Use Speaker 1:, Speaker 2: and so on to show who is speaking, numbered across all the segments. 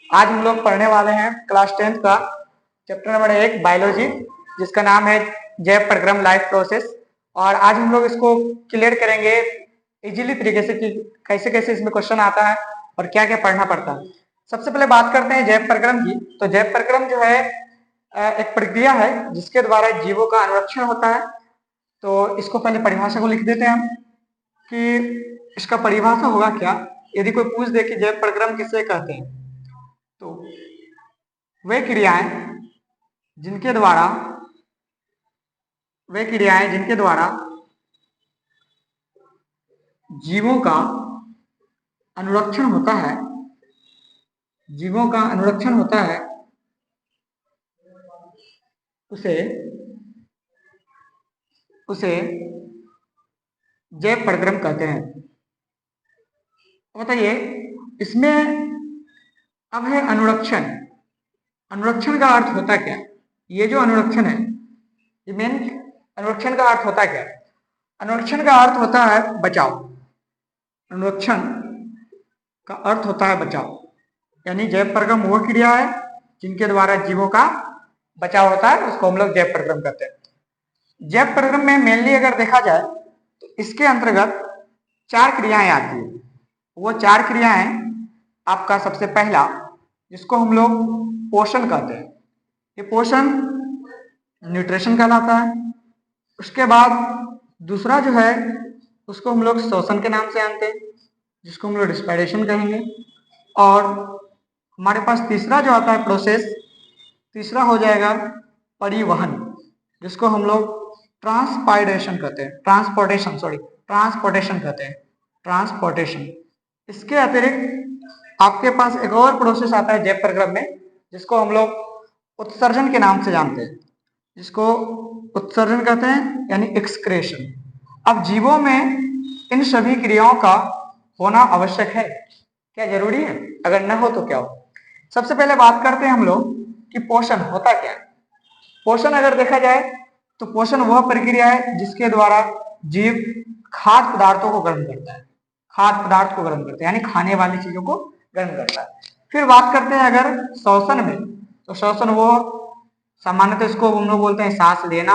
Speaker 1: आज हम लोग पढ़ने वाले हैं क्लास 10th का चैप्टर नंबर 1 बायोलॉजी, जिसका नाम है जैव प्रक्रम लाइफ प्रोसेस। और आज हम लोग इसको क्लियर करेंगे इजीली तरीके से कि कैसे कैसे इसमें क्वेश्चन आता है और क्या क्या पढ़ना पड़ता है। सबसे पहले बात करते हैं जैव प्रक्रम की। तो जैव प्रक्रम जो है एक प्रक्रिया है जिसके द्वारा जीवों का अनुरक्षण होता है। तो इसको पहले परिभाषा को लिख देते हैं हम कि इसका परिभाषा होगा क्या। यदि कोई पूछ दे कि जैव प्रक्रम किसे कहते हैं, तो वे क्रियाएं जिनके द्वारा जीवों का अनुरक्षण होता है, उसे जैव प्रक्रम कहते हैं। बताइए, इसमें अब है अनुरक्षण। अनुरक्षण का अर्थ होता क्या? ये जो अनुरक्षण है, ये मेन अनुरक्षण का अर्थ होता क्या? अनुरक्षण का अर्थ होता है बचाव। अनुरक्षण का अर्थ होता है बचाव, यानी जैव प्रक्रम वो क्रिया है जिनके द्वारा जीवों का बचाव होता है, उसको हम लोग जैव प्रक्रम कहते हैं। जैव प्रक्रम में मेनली अगर देखा जाए तो इसके अंतर्गत 4 क्रियाएं आती है। वो 4 क्रियाएं आपका सबसे पहला, जिसको हम लोग पोषण कहते हैं, ये पोषण न्यूट्रिशन कहलाता है। उसके बाद दूसरा जो है उसको हम लोग श्वसन के नाम से जानते हैं, जिसको हम लोग रेस्पिरेशन कहेंगे। और हमारे पास तीसरा जो आता है प्रोसेस, तीसरा हो जाएगा परिवहन, जिसको हम लोग ट्रांसपाइरेशन कहते हैं, ट्रांसपोर्टेशन कहते हैं, ट्रांसपोर्टेशन। इसके अतिरिक्त आपके पास एक और प्रोसेस आता है जैव प्रक्रम में, जिसको हम लोग उत्सर्जन के नाम से जानते हैं, जिसको उत्सर्जन कहते हैं, यानी एक्सक्रेशन। अब जीवों में इन सभी क्रियाओं का होना आवश्यक है। क्या जरूरी है? अगर न हो तो क्या हो? सबसे पहले बात करते हैं हम लोग कि पोषण होता क्या है। पोषण अगर देखा जाए तो पोषण वह प्रक्रिया है जिसके द्वारा जीव खाद्य पदार्थों को ग्रहण करता है, यानी खाने वाली चीजों को ग्रहण करता है। फिर बात करते हैं अगर श्वसन में, तो श्वसन वो सामान्यतः इसको हम लोग बोलते हैं सांस लेना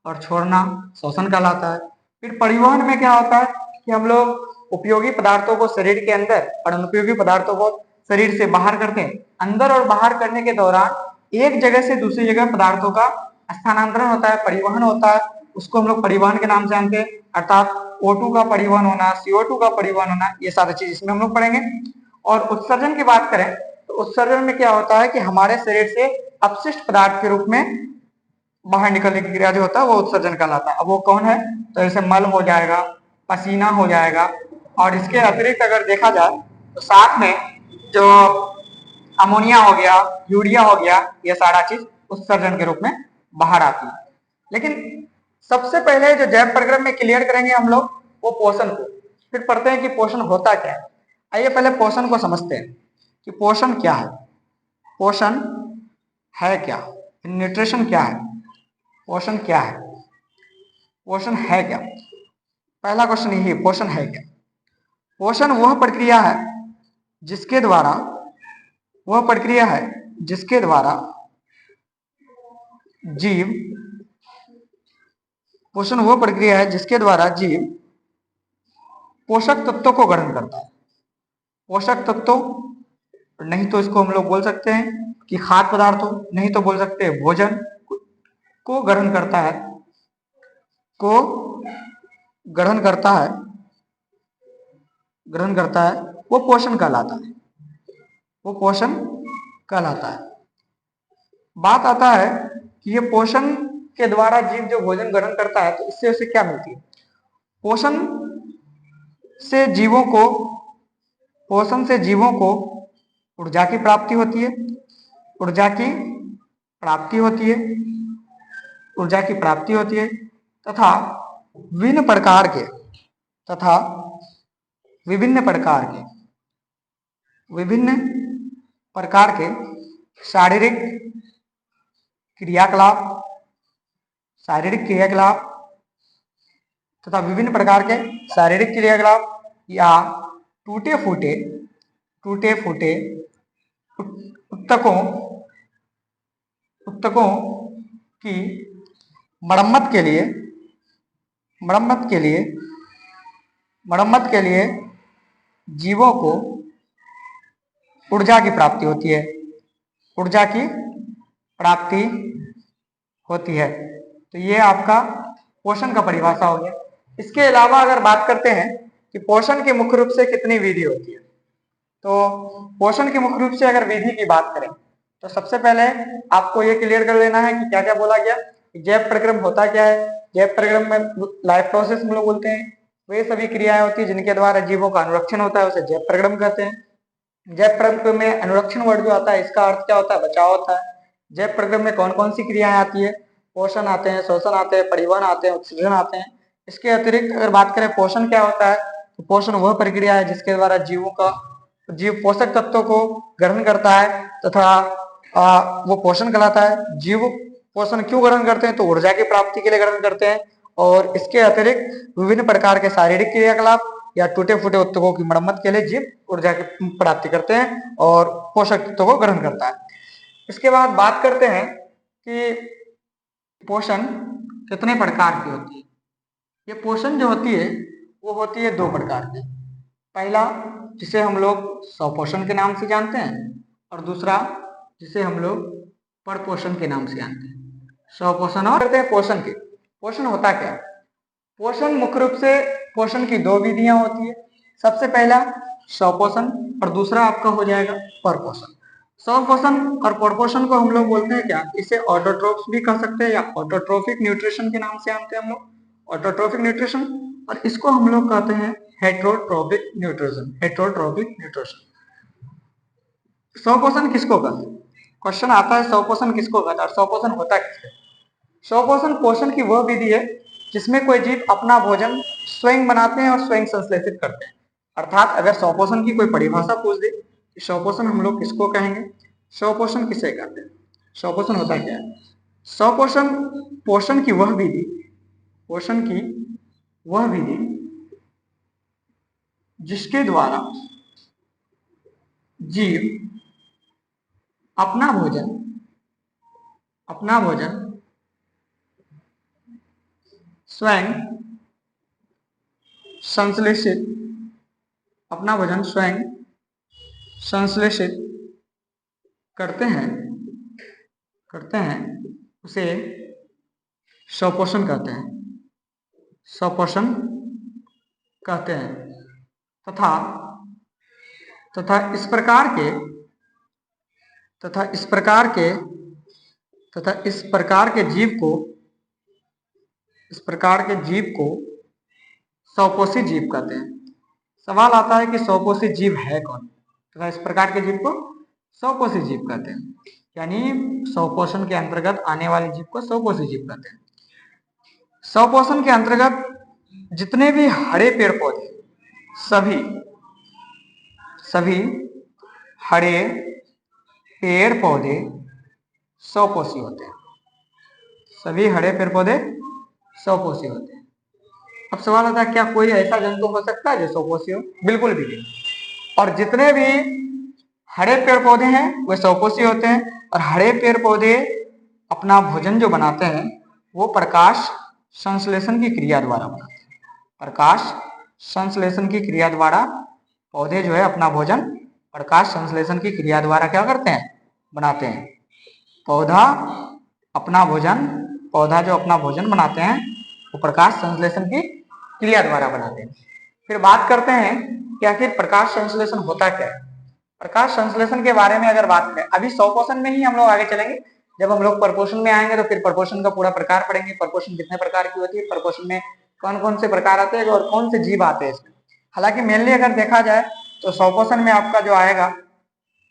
Speaker 1: और छोड़ना, श्वसन कहलाता है। फिर परिवहन में क्या होता है कि हम लोग उपयोगी पदार्थों को शरीर के अंदर और अनुपयोगी पदार्थों को शरीर से बाहर करते हैं। अंदर और बाहर करने के दौरान एक जगह से दूसरी जगह पदार्थों का स्थानांतरण होता है, परिवहन होता है, उसको हम लोग परिवहन के नाम से जानते हैं। अर्थात O2 का परिवहन होना, CO2 का परिवहन होना, ये सारी चीज इसमें हम लोग पढ़ेंगे। और उत्सर्जन की बात करें तो उत्सर्जन में क्या होता है कि हमारे शरीर से अपशिष्ट पदार्थ के रूप में बाहर निकलने की क्रिया जो होता है वो उत्सर्जन कहलाता है। अब वो कौन है? तो जैसे मल हो जाएगा, पसीना हो जाएगा, और इसके अतिरिक्त अगर देखा जाए तो साथ में जो अमोनिया हो गया, यूरिया हो गया, ये सारा चीज उत्सर्जन के रूप में बाहर आती है। लेकिन सबसे पहले जो जैव प्रक्रम में क्लियर करेंगे हम लोग वो पोषण को, फिर पढ़ते हैं कि पोषण होता क्या है। आइए पहले पोषण को समझते हैं कि पोषण क्या है, पोषण है क्या, न्यूट्रिशन क्या है, पोषण क्या है, पोषण है क्या। पहला क्वेश्चन यही, पोषण है क्या। पोषण वह प्रक्रिया है जिसके द्वारा जीव पोषण वह प्रक्रिया है जिसके द्वारा जीव पोषक तत्वों को ग्रहण करता है। पोषक तत्वों नहीं तो इसको हम लोग बोल सकते हैं कि खाद्य पदार्थों, नहीं तो बोल सकते हैं भोजन को ग्रहण करता है, वो पोषण कहलाता है। बात आता है कि ये पोषण के द्वारा जीव जो भोजन ग्रहण करता है तो इससे उसे क्या मिलती है। पोषण से जीवों को ऊर्जा की प्राप्ति होती है तथा विभिन्न प्रकार के शारीरिक क्रियाकलाप तथा विभिन्न प्रकार के शारीरिक क्रियाकलाप या टूटे फूटे उत्तकों उत्तकों की मरम्मत के लिए मरम्मत के लिए मरम्मत के लिए जीवों को ऊर्जा की प्राप्ति होती है। ऊर्जा की प्राप्ति होती है। तो ये आपका पोषण का परिभाषा हो गया। इसके अलावा अगर बात करते हैं कि पोषण की मुख्य रूप से कितनी विधि होती है, तो पोषण की मुख्य रूप से अगर विधि की बात करें तो सबसे पहले आपको ये क्लियर कर लेना है कि क्या क्या बोला गया। जैव प्रक्रम होता क्या है? जैव प्रक्रम में लाइफ प्रोसेस हम लोग बोलते हैं, वे सभी क्रियाएं होती है जिनके द्वारा जीवों का अनुरक्षण होता है, उसे जैव प्रक्रम कहते हैं। जैव प्रक्रम में अनुरक्षण वर्ड जो आता है, इसका अर्थ क्या होता है? बचाव होता है। जैव प्रक्रम में कौन कौन सी क्रियाएं आती है? पोषण आते हैं, शोषण आते हैं, परिवहन आते हैं, उत्सर्जन आते हैं। इसके अतिरिक्त अगर बात करें पोषण क्या होता है, तो पोषण वह प्रक्रिया है जिसके द्वारा जीव पोषक तत्वों को ग्रहण करता है तथा वो पोषण कहलाता है। जीव पोषण क्यों ग्रहण करते हैं? तो ऊर्जा की प्राप्ति के लिए ग्रहण करते हैं। और इसके अतिरिक्त विभिन्न प्रकार के शारीरिक क्रियाकलाप या टूटे फूटे उत्तकों की मरम्मत के लिए जीव ऊर्जा की प्राप्ति करते हैं और पोषक तत्वों को ग्रहण करता है। इसके बाद बात करते हैं कि पोषण कितने प्रकार की होती है। ये पोषण जो होती है वो होती है दो प्रकार की। पहला जिसे हम लोग स्वपोषण के नाम से जानते हैं और दूसरा जिसे हम लोग परपोषण के नाम से जानते हैं। स्वपोषण और करते हैं पोषण के। पोषण होता क्या है? पोषण मुख्य रूप से पोषण की दो विधियां होती है। सबसे पहला स्वपोषण और दूसरा आपका हो जाएगा परपोषण। स्वपोषण और परपोषण को हम लोग बोलते हैं क्या? इसे ऑटोट्रोफ्स भी कह सकते हैं या ऑटोट्रोफिक न्यूट्रिशन के नाम से जानते हैं हम लोग, ऑटोट्रोफिक न्यूट्रिशन। और इसको हम लोग कहते हैं हेटरोट्रोफिक न्यूट्रिशन। Heterotrophic nutrition. स्वपोषण किसको कहते हैं? क्वेश्चन आता है स्वपोषण किसको कहते हैं और स्वपोषण होता किसको? स्वपोषण पोषण की वह विधि है जिसमें कोई जीव अपना भोजन स्वयं बनाते हैं और स्वयं संश्लेषित करते हैं। अर्थात अगर स्वपोषण की कोई परिभाषा पूछ दे कि स्वपोषण हम लोग किसको कहेंगे, स्वपोषण किसे कहते हैं, स्वपोषण होता क्या है? स्वपोषण पोषण की वह विधि जिसके द्वारा जीव अपना भोजन स्वयं संश्लेषित करते हैं उसे स्वपोषण कहते हैं। तथा इस प्रकार के जीव को स्वपोषी जीव कहते हैं। सवाल आता है कि स्वपोषी जीव है कौन? तथा इस प्रकार के जीव को स्वपोषी जीव कहते हैं, यानी स्वपोषण के अंतर्गत आने वाले जीव को स्वपोषी जीव कहते हैं। स्वपोषण के अंतर्गत जितने भी हरे पेड़ पौधे, सभी हरे पेड़ पौधे स्वपोषी होते हैं। सभी हरे पेड़ पौधे स्वपोषी होते हैं। अब सवाल आता है क्या कोई ऐसा जंतु हो सकता है जो स्वपोषी हो? बिल्कुल भी नहीं। और जितने भी हरे पेड़ पौधे हैं वे स्वपोषी होते हैं। और हरे पेड़ पौधे अपना भोजन जो बनाते हैं वो प्रकाश संश्लेषण की क्रिया द्वारा बनाते हैं। प्रकाश संश्लेषण की क्रिया द्वारा पौधे जो है अपना भोजन प्रकाश संश्लेषण की क्रिया द्वारा क्या करते हैं? बनाते हैं। पौधा जो अपना भोजन बनाते हैं वो प्रकाश संश्लेषण की क्रिया द्वारा बनाते हैं। फिर बात करते हैं कि आखिर प्रकाश संश्लेषण होता क्या है। प्रकाश संश्लेषण के बारे में अगर बात करें, अभी स्वपोषण में ही हम लोग आगे चलेंगे। जब हम लोग परपोषण में आएंगे तो फिर परपोषण का पूरा प्रकार पढ़ेंगे। परपोषण कितने प्रकार की होती है, परपोषण में कौन कौन से प्रकार आते हैं और कौन से जीव आते हैं इसमें। हालांकि मेनली अगर देखा जाए तो स्वपोषण में आपका जो आएगा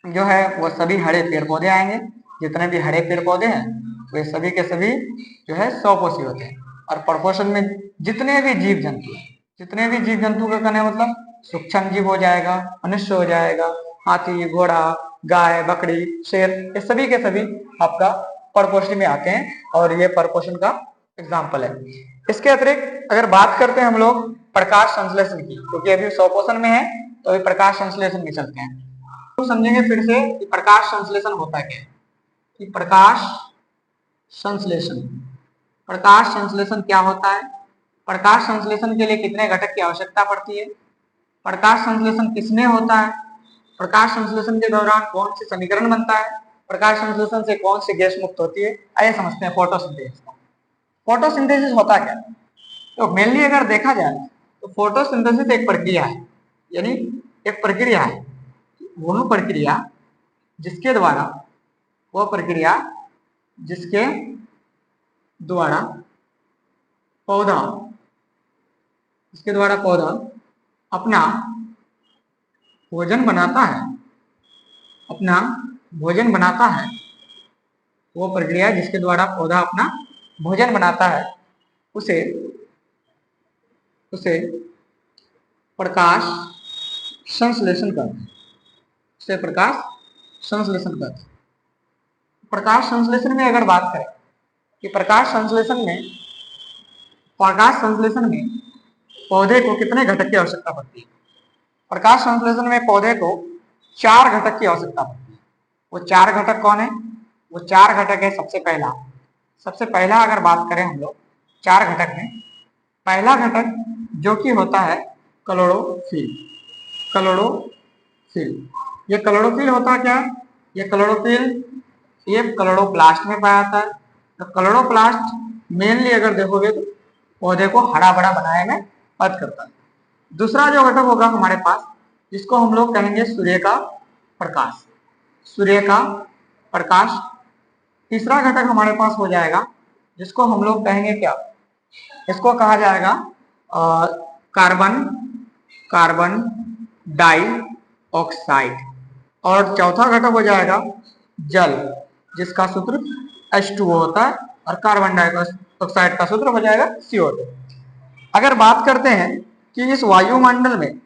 Speaker 1: जो है वो सभी हरे पेड़ पौधे आएंगे। जितने भी हरे पेड़ पौधे हैं वे सभी के सभी जो है स्वपोषी होते हैं। और परपोषण में जितने भी जीव जंतु का कहने मतलब सूक्ष्म जीव हो जाएगा, मनुष्य हो जाएगा, हाथी, घोड़ा, गाय, बकरी, शेर, ये सभी के सभी आपका परपोषण में आते हैं और ये परपोषण का एग्जाम्पल है। इसके अतिरिक्त अगर बात करते हैं हम लोग प्रकाश संश्लेषण की, क्योंकि अभी स्वपोषण में है तो अभी प्रकाश संश्लेषण में चलते हैं। तो समझेंगे फिर से कि प्रकाश संश्लेषण होता क्या है। कि प्रकाश संश्लेषण, प्रकाश संश्लेषण क्या होता है, प्रकाश संश्लेषण के लिए कितने घटक की आवश्यकता पड़ती है, प्रकाश संश्लेषण किसमें होता है, प्रकाश संश्लेषण के दौरान कौन से समीकरण बनता है, प्रकाश संश्लेषण से कौन सी गैस मुक्त होती है। आइए समझते हैं फोटोसिंथेसिस। फोटोसिंथेसिस होता क्या है? तो मेनली अगर देखा जाए तो फोटोसिंथेसिस एक प्रक्रिया है, यानी एक प्रक्रिया है, वह प्रक्रिया जिसके द्वारा, वह प्रक्रिया जिसके द्वारा पौधा, जिसके द्वारा पौधा अपना भोजन बनाता है, अपना भोजन बनाता है, वो प्रक्रिया जिसके द्वारा पौधा अपना भोजन बनाता है, उसे उसे प्रकाश संश्लेषण कहते हैं। उसे प्रकाश संश्लेषण कहते हैं। प्रकाश संश्लेषण में अगर बात करें कि प्रकाश संश्लेषण में पौधे को कितने घटक की आवश्यकता पड़ती है। प्रकाश संश्लेषण में पौधे को 4 घटक की आवश्यकता पड़ती है। वो 4 घटक कौन है? वो 4 घटक है। सबसे पहला अगर बात करें हम लोग 4 घटक में, पहला घटक जो कि होता है क्लोरोफिल। ये क्लोरोफिल होता क्या है? ये क्लोरोप्लास्ट में पाया जाता है। तो क्लोरोप्लास्ट मेनली अगर देखोगे तो पौधे को हरा भरा बनाने में मदद करता है। दूसरा जो घटक होगा हमारे पास, जिसको हम लोग कहेंगे सूर्य का प्रकाश। तीसरा घटक हमारे पास हो जाएगा जिसको हम लोग कहेंगे क्या, इसको कहा जाएगा कार्बन डाइऑक्साइड। और चौथा घटक हो जाएगा जल, जिसका सूत्र H2O होता है, और कार्बन डाइऑक्साइड का सूत्र हो जाएगा CO2। अगर बात करते हैं कि इस वायुमंडल में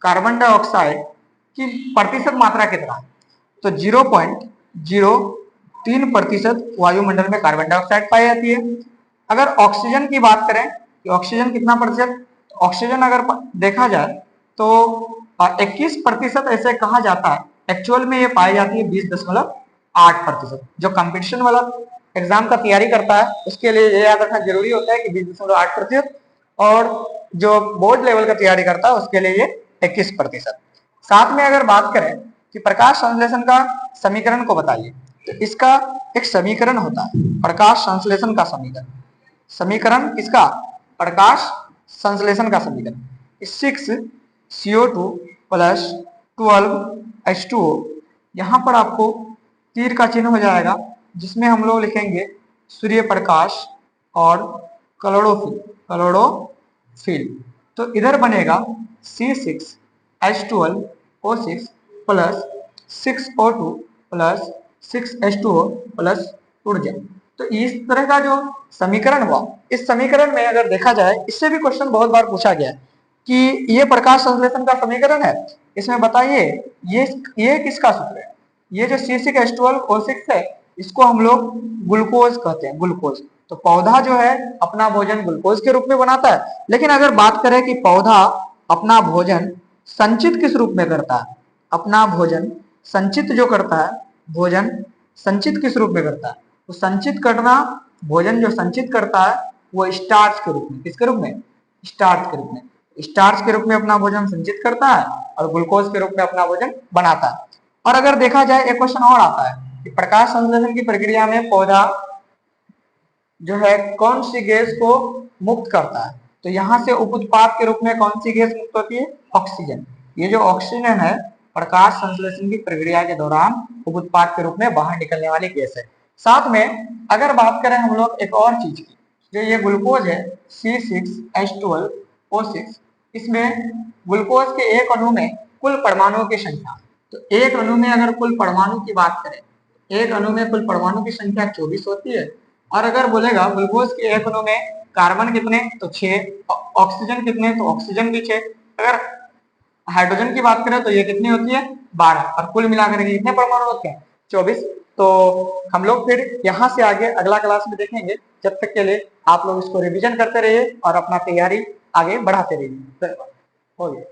Speaker 1: कार्बन डाइऑक्साइड की प्रतिशत मात्रा कितना है, तो 0.03% वायुमंडल में कार्बन डाइऑक्साइड पाई जाती है। अगर ऑक्सीजन की बात करें कि ऑक्सीजन कितना प्रतिशत, ऑक्सीजन अगर देखा जाए तो 21% ऐसे कहा जाता है, एक्चुअल में ये पाई जाती है 20.8%। जो कंपटीशन वाला एग्जाम का तैयारी करता है उसके लिए ये याद रखना जरूरी होता है कि 20.8%, और जो बोर्ड लेवल का तैयारी करता है उसके लिए ये 21%। साथ में अगर बात करें कि प्रकाश संश्लेषण का समीकरण को बताइए, तो इसका एक समीकरण होता है प्रकाश संश्लेषण का समीकरण किसका? प्रकाश संश्लेषण का समीकरण 6CO2 प्लस 12H2O। यहाँ पर आपको तीर का चिन्ह हो जाएगा, जिसमें हम लोग लिखेंगे सूर्य प्रकाश और क्लोरोफिल। तो इधर बनेगा C6H12O6 plus 6O2 plus 6H2O plus ऊर्जा। तो इस तरह का जो समीकरण हुआ, इस समीकरण में अगर देखा जाए, इससे भी क्वेश्चन बहुत बार पूछा गया है कि ये प्रकाश संश्लेषण का समीकरण है, इसमें बताइए ये किसका सूत्र है। ये जो C6H12O6 है, इसको हम लोग ग्लूकोज कहते हैं, ग्लूकोज। तो पौधा जो है अपना भोजन ग्लूकोज के रूप में बनाता है। लेकिन अगर बात करें कि पौधा अपना भोजन संचित किस रूप में करता है, अपना भोजन संचित जो करता है, भोजन संचित किस रूप में करता है, तो संचित करना, भोजन जो संचित करता है वो स्टार्च के रूप में, किसके रूप में? स्टार्च के रूप में। स्टार्च के रूप में अपना भोजन संचित करता है और ग्लूकोज के रूप में अपना भोजन बनाता है। और अगर देखा जाए एक क्वेश्चन और आता है कि प्रकाश संश्लेषण की प्रक्रिया में पौधा जो है कौन सी गैस को मुक्त करता है, तो यहाँ से उप उत्पाद के रूप में कौन सी गैस मुक्त होती है? ऑक्सीजन। ये जो ऑक्सीजन है प्रकाश संश्लेषण की प्रक्रिया के दौरान उप उत्पाद के रूप में बाहर निकलने वाली गैस है। साथ में अगर बात करें हम लोग एक और चीज की, जो ये ग्लूकोज है C6H12O6, इसमें ग्लूकोज के एक अणु में कुल परमाणुओं की संख्या, तो एक अणु में अगर कुल परमाणु की बात करें, एक अणु में कुल परमाणु की संख्या 24 होती है। और अगर बोलेगा ग्लूकोज के एक अणु में कार्बन कितने, तो 6, ऑक्सीजन कितने, तो ऑक्सीजन भी 6, अगर हाइड्रोजन की बात करें तो ये कितनी होती है? 12, और कुल मिलाकर के कितने परमाणु होते हैं? 24। तो हम लोग फिर यहाँ से आगे अगला क्लास में देखेंगे। जब तक के लिए आप लोग इसको रिवीजन करते रहिए और अपना तैयारी आगे बढ़ाते रहिए। हो गया।